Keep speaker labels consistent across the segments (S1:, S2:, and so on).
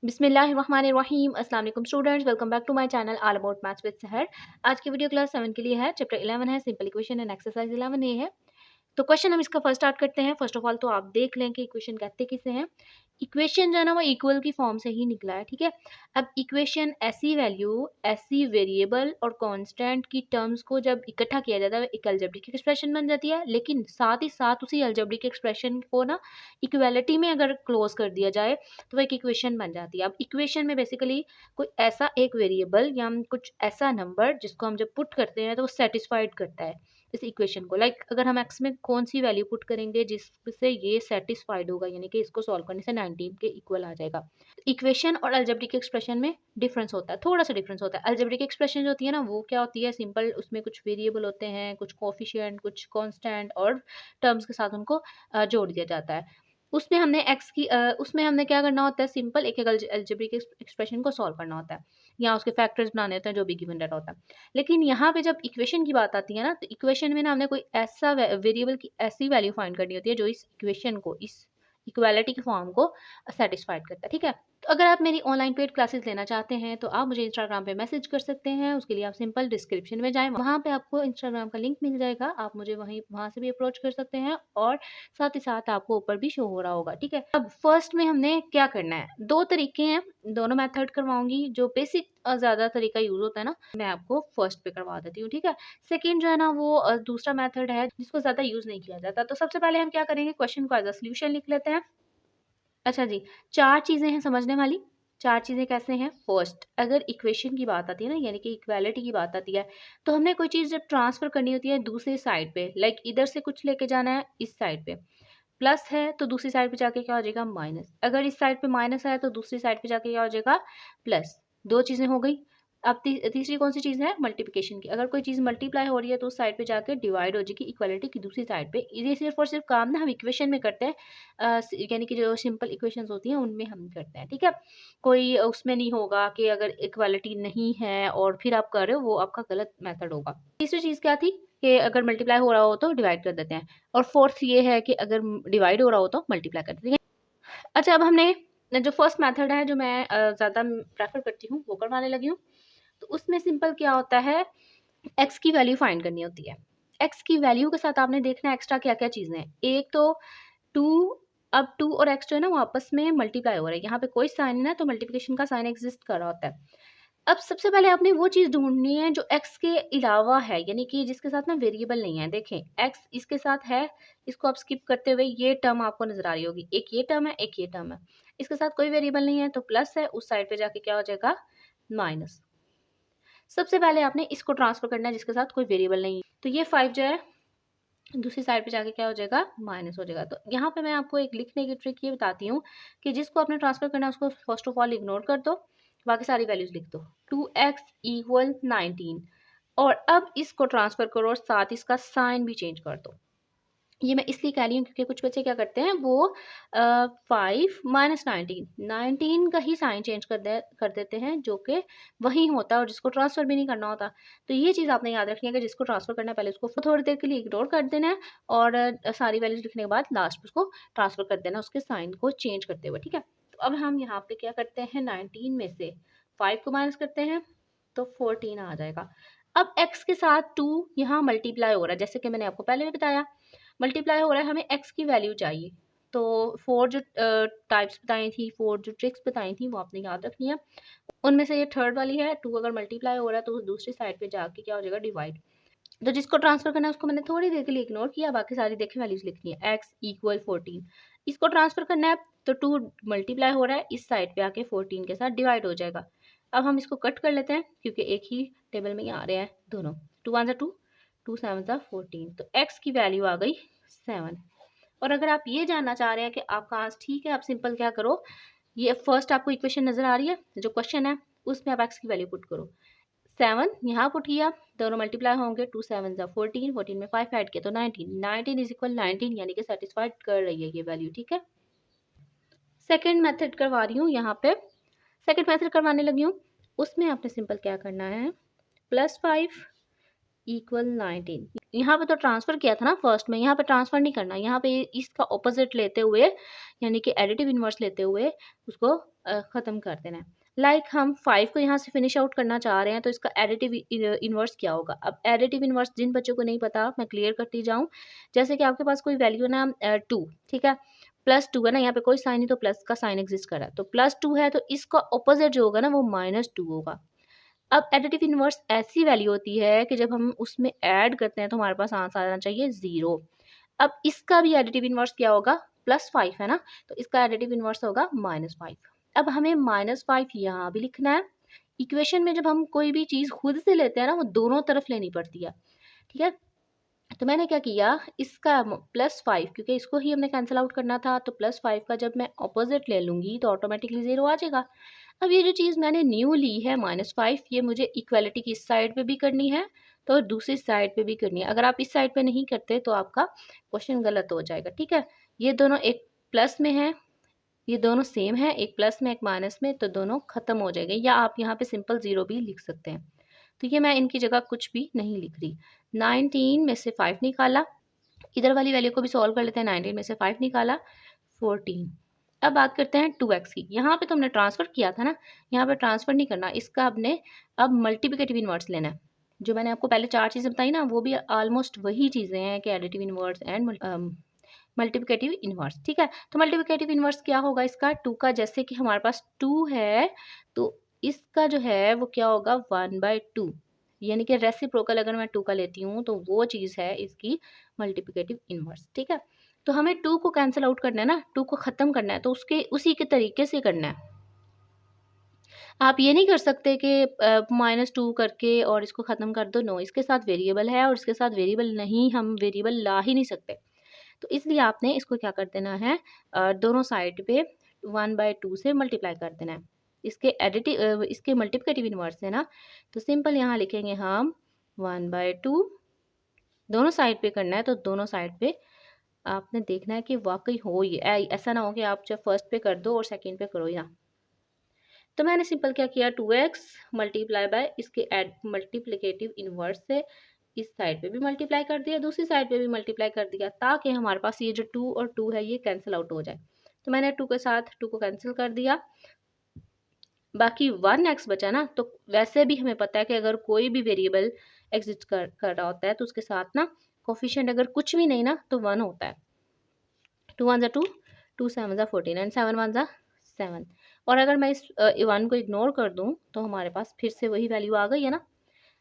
S1: बिस्मिल्लाहिर्रहमानिर्रहीम। अस्सलाम वालेकुम students, welcome back to my channel all about maths with Sahar. आज की वीडियो क्लास 7 के लिए है। चैप्टर 11 है सिंपल इक्वेशन एंड एक्सरसाइज 11 ये है। तो क्वेश्चन हम इसका फर्स्ट स्टार्ट करते हैं। फर्स्ट ऑफ ऑल तो आप देख लें कि इक्वेशन कहते किसे हैं। इक्वेशन जो है ना वो इक्वल की फॉर्म से ही निकला है, ठीक है। अब इक्वेशन ऐसी वैल्यू, ऐसी वेरिएबल और कांस्टेंट की टर्म्स को जब इकट्ठा किया जाता है एक अलजेब्रिक एक्सप्रेशन बन जाती है। लेकिन साथ ही साथ उसी अलजेब्रिक एक्सप्रेशन को ना इक्वालिटी में अगर क्लोज कर दिया जाए तो वो एक इक्वेशन बन जाती है। अब इक्वेशन में बेसिकली कोई ऐसा एक वेरिएबल या हम कुछ ऐसा नंबर जिसको हम जब पुट करते हैं तो वो सेटिस्फाइड करता है इस इक्वेशन को। लाइक अगर हम एक्स में कौन सी वैल्यू पुट करेंगे जिससे ये सेटिस्फाइड होगा, यानी कि इसको सॉल्व करने से 19 के इक्वल आ जाएगा। इक्वेशन और अलजेब्रिक एक्सप्रेशन में डिफरेंस होता है, थोड़ा सा डिफरेंस होता है। अलजेब्रिक एक्सप्रेशन जो होती है ना वो क्या होती है, सिंपल, उसमें कुछ वेरिएबल होते हैं, कुछ कोफिशिएंट, कुछ कांस्टेंट और टर्म्स के साथ उनको जोड़ दिया जाता है। उसमें हमने क्या करना होता है, सिंपल एक अलजेब्रिक एक्सप्रेशन को सॉल्व करना होता है या उसके फैक्टर्स बनाने होते हैं जो भी गिवन डाटा होता है। लेकिन यहाँ पे जब इक्वेशन की बात आती है ना, तो इक्वेशन में ना हमने कोई ऐसा वेरिएबल की ऐसी वैल्यू फाइंड करनी होती है जो इस इक्वेशन को, इस इक्वालिटी की फॉर्म को सेटिस्फाइड करता है, ठीक है। तो अगर आप मेरी ऑनलाइन पेड क्लासेस लेना चाहते हैं तो आप मुझे इंस्टाग्राम पे मैसेज कर सकते हैं। उसके लिए आप सिंपल डिस्क्रिप्शन में जाएं, वहाँ पे आपको इंस्टाग्राम का लिंक मिल जाएगा। आप मुझे वहाँ से भी अप्रोच कर सकते हैं और साथ ही साथ आपको ऊपर भी शो हो रहा होगा, ठीक है। अब फर्स्ट में हमने क्या करना है, दो तरीके हैं, दोनों मेथड करवाऊंगी। जो बेसिक ज़्यादा तरीका यूज़ होता है ना, मैं आपको फर्स्ट पे करवा देती हूँ, ठीक है। सेकेंड जो है ना वो दूसरा मेथड है जिसको ज़्यादा यूज़ नहीं किया जाता। तो सबसे पहले हम क्या करेंगे, क्वेश्चन को एज अ सोल्यूशन लिख लेते हैं। अच्छा जी, 4 चीज़ें हैं समझने वाली। 4 चीज़ें कैसे हैं? फर्स्ट, अगर इक्वेशन की बात आती है ना, यानी कि इक्वालिटी की बात आती है, तो हमने कोई चीज़ जब ट्रांसफ़र करनी होती है दूसरी साइड पे, लाइक इधर से कुछ लेके जाना है इस साइड पे, प्लस है तो दूसरी साइड पे जाके क्या हो जाएगा, माइनस। अगर इस साइड पे माइनस है तो दूसरी साइड पे जाके क्या हो जाएगा, प्लस। 2 चीज़ें हो गई। अब तीसरी कौन सी चीज़ है, मल्टीप्लिकेशन की। अगर कोई चीज़ मल्टीप्लाई हो रही है तो उस साइड पे जाके डिवाइड हो जाएगी इक्वालिटी की दूसरी साइड पे। ये सिर्फ और सिर्फ काम ना हम इक्वेशन में करते हैं, यानी कि जो सिंपल इक्वेशंस होती हैं उनमें हम करते हैं, ठीक है। कोई उसमें नहीं होगा कि अगर इक्वालिटी नहीं है और फिर आप कर रहे हो, वो आपका गलत मेथड होगा। तीसरी चीज़ क्या थी कि अगर मल्टीप्लाई हो रहा हो तो डिवाइड कर देते हैं, और फोर्थ ये है कि अगर डिवाइड हो रहा हो तो मल्टीप्लाई कर देते हैं। अच्छा, अब हमने जो फर्स्ट मेथड है जो मैं ज़्यादा प्रेफर करती हूँ वो करवाने लगी हूँ। तो उसमें सिंपल क्या होता है, एक्स की वैल्यू फाइंड करनी होती है। एक्स की वैल्यू के साथ आपने देखना है एक्स्ट्रा क्या क्या चीज़ें हैं। एक तो टू, अब टू और एक्स जो है ना वो आपस में मल्टीप्लाई हो रहा है, यहाँ पे कोई साइन है ना तो मल्टीप्लिकेशन का साइन एग्जिस्ट कर रहा होता है। अब सबसे पहले आपने वो चीज़ ढूंढनी है जो एक्स के अलावा है, यानी कि जिसके साथ ना वेरिएबल नहीं है। देखें, एक्स इसके साथ है, इसको आप स्किप करते हुए ये टर्म आपको नजर आ रही होगी, एक ये टर्म है, एक ये टर्म है। इसके साथ कोई वेरिएबल नहीं है तो प्लस है, उस साइड पे जाके क्या हो जाएगा, माइनस। सबसे पहले आपने इसको ट्रांसफर करना है जिसके साथ कोई वेरिएबल नहीं है, तो ये 5 जो है दूसरी साइड पे जाके क्या हो जाएगा, माइनस हो जाएगा। तो यहाँ पे मैं आपको एक लिखने की ट्रिक ये बताती हूँ कि जिसको आपने ट्रांसफर करना है उसको फर्स्ट ऑफ ऑल इग्नोर कर दो, बाकी सारी वैल्यूज लिख दो। 2x इक्वल 19, और अब इसको ट्रांसफर करो और साथ इसका साइन भी चेंज कर दो। ये मैं इसलिए कह रही हूँ क्योंकि कुछ बच्चे क्या करते हैं, वो 5 - 19 का ही साइन चेंज कर देते हैं, जो कि वही होता है और जिसको ट्रांसफ़र भी नहीं करना होता। तो ये चीज़ आपने याद रखनी है कि जिसको ट्रांसफ़र करना है पहले उसको थोड़ी देर के लिए इग्नोर कर देना है, और सारी वैल्यूज़ लिखने के बाद लास्ट में उसको ट्रांसफ़र कर देना, उसके साइन को चेंज करते हुए, ठीक है। तो अब हम यहाँ पे क्या करते हैं, 19 में से 5 को माइनस करते हैं तो 14 आ जाएगा। अब x के साथ 2 यहाँ मल्टीप्लाई हो रहा है, जैसे कि मैंने आपको पहले भी बताया मल्टीप्लाई हो रहा है, हमें x की वैल्यू चाहिए। तो 4 जो टाइप्स बताई थी, 4 जो ट्रिक्स बताई थी वो आपने याद रखनी है। उनमें से ये थर्ड वाली है, 2 अगर मल्टीप्लाई हो रहा है तो दूसरी साइड पे जाके क्या हो जाएगा, डिवाइड। तो जिसको ट्रांसफर करना है उसको मैंने थोड़ी देर के लिए इग्नोर किया, बाकी सारी देखें वैल्यूज लिखनी है। x इक्वल 14, इसको ट्रांसफर करना है तो 2 मल्टीप्लाई हो रहा है, इस साइड पे आके 14 के साथ डिवाइड हो जाएगा। अब हम इसको कट कर लेते हैं क्योंकि एक ही टेबल में ही आ रहे हैं दोनों। 2 1 2, 2 7 14, तो x की वैल्यू आ गई 7। और अगर आप ये जानना चाह रहे हैं कि आपका आंसर ठीक है, आप सिंपल क्या करो, ये फर्स्ट आपको इक्वेशन नजर आ रही है जो क्वेश्चन है, उसमें आप x की वैल्यू पुट करो। 7 यहाँ पुट किया, दोनों मल्टीप्लाई होंगे, 2 7 14, 14 में 5 ऐड किया तो 19, 19 इज इक्वल 19, यानी कि सेटिस्फाइड कर रही है ये वैल्यू, ठीक है। सेकेंड मेथड करवा रही हूँ यहाँ पे, सेकेंड मेथड करवाने लगी हूँ। उसमें आपने सिंपल क्या करना है, +5 इक्वल 19। यहाँ पे तो ट्रांसफ़र किया था ना फर्स्ट में, यहाँ पे ट्रांसफ़र नहीं करना, यहाँ पे इसका ऑपोजिट लेते हुए यानी कि एडिटिव इन्वर्स लेते हुए उसको ख़त्म कर देना है। लाइक हम 5 को यहाँ से फिनिश आउट करना चाह रहे हैं, तो इसका एडिटिव इन्वर्स क्या होगा? अब एडिटिव इन्वर्स जिन बच्चों को नहीं पता मैं क्लियर करती जाऊँ। जैसे कि आपके पास कोई वैल्यू ना 2, ठीक है, +2 है ना, यहाँ पे कोई साइन नहीं तो प्लस का साइन एग्जिस्ट कर रहा है, तो +2 है तो इसका ऑपोजिट जो होगा ना वो -2 होगा। अब एडिटिव इन्वर्स ऐसी वैल्यू होती है कि जब हम उसमें ऐड करते हैं तो हमारे पास आंसर आना चाहिए 0। अब इसका भी एडिटिव इन्वर्स क्या होगा? +5 है ना, तो इसका एडिटिव इन्वर्स होगा -5। अब हमें -5 यहाँ भी लिखना है। इक्वेशन में जब हम कोई भी चीज़ खुद से लेते हैं ना, वो दोनों तरफ लेनी पड़ती है, ठीक है। तो मैंने क्या किया, इसका +5 क्योंकि इसको ही हमने कैंसिल आउट करना था, तो +5 का जब मैं ऑपोजिट ले लूँगी तो ऑटोमेटिकली 0 आ जाएगा। अब ये जो चीज़ मैंने न्यू ली है -5, ये मुझे इक्वालिटी की इस साइड पे भी करनी है, तो दूसरी साइड पे भी करनी है। अगर आप इस साइड पे नहीं करते तो आपका क्वेश्चन गलत हो जाएगा, ठीक है। ये दोनों एक प्लस में है, ये दोनों सेम है, एक प्लस में एक माइनस में, तो दोनों खत्म हो जाएंगे, या आप यहाँ पे सिंपल 0 भी लिख सकते हैं। तो ये मैं इनकी जगह कुछ भी नहीं लिख रही। 19 में से 5 निकाला, इधर वाली वैल्यू को भी सॉल्व कर लेते हैं। 19 में से 5 निकाला 14। अब बात करते हैं 2x की। यहाँ पे तो हमने ट्रांसफ़र किया था ना, यहाँ पे ट्रांसफ़र नहीं करना, इसका हमने अब मल्टीप्लिकेटिव इन्वर्स लेना है। जो मैंने आपको पहले 4 चीज़ें बताई ना, वो भी ऑलमोस्ट वही चीज़ें हैं कि additive inverse and multiplicative inverse, ठीक है। तो मल्टीप्लिकेटिव इन्वर्स क्या होगा इसका? 2 का, जैसे कि हमारे पास 2 है तो इसका जो है वो क्या होगा? 1/2, यानी कि रेसिप्रोकल अगर मैं 2 का लेती हूँ तो वो चीज़ है इसकी मल्टीप्लिकेटिव इन्वर्स, ठीक है। तो हमें 2 को कैंसिल आउट करना है ना, 2 को ख़त्म करना है, तो उसके उसी के तरीके से करना है। आप ये नहीं कर सकते कि -2 करके और इसको ख़त्म कर दो, नो, इसके साथ वेरिएबल है और इसके साथ वेरिएबल नहीं, हम वेरिएबल ला ही नहीं सकते। तो इसलिए आपने इसको क्या कर देना है, दोनों साइड पे 1/2 से मल्टीप्लाई कर देना है। इसके मल्टीप्लिकेटिव इन्वर्स है ना, तो सिंपल यहाँ लिखेंगे हम 1/2, दोनों साइड पे करना है, तो दोनों साइड पे आपने देखना है कि वाकई हो ये, ऐसा ना हो कि आप जब फर्स्ट पे कर दो और सेकंड पे करो ही ना। तो मैंने सिंपल क्या किया, 2x मल्टीप्लाई बाय इसके मल्टीप्लिकेटिव इन्वर्स से इस साइड पे भी मल्टीप्लाई कर दिया, दूसरी साइड पे भी मल्टीप्लाई कर दिया, ताकि हमारे पास ये जो 2 और 2 है ये कैंसिल आउट हो जाए। तो मैंने 2 के साथ 2 को कैंसिल कर दिया, बाकी 1x बचा ना। तो वैसे भी हमें पता है कि अगर कोई भी वेरिएबल एग्जिस्ट कर रहा होता है तो उसके साथ ना कोफिशिएंट अगर कुछ भी नहीं ना तो 1 होता है। 2 1 2, 2 7 14 एंड 7 1 7। और अगर मैं इस 1 को इग्नोर कर दूं तो हमारे पास फिर से वही वैल्यू आ गई है ना।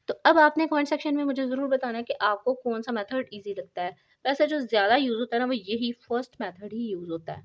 S1: तो अब आपने कमेंट सेक्शन में मुझे ज़रूर बताना है कि आपको कौन सा मेथड ईजी लगता है। वैसे जो ज़्यादा यूज़ होता है ना वो यही फर्स्ट मेथड ही यूज़ होता है।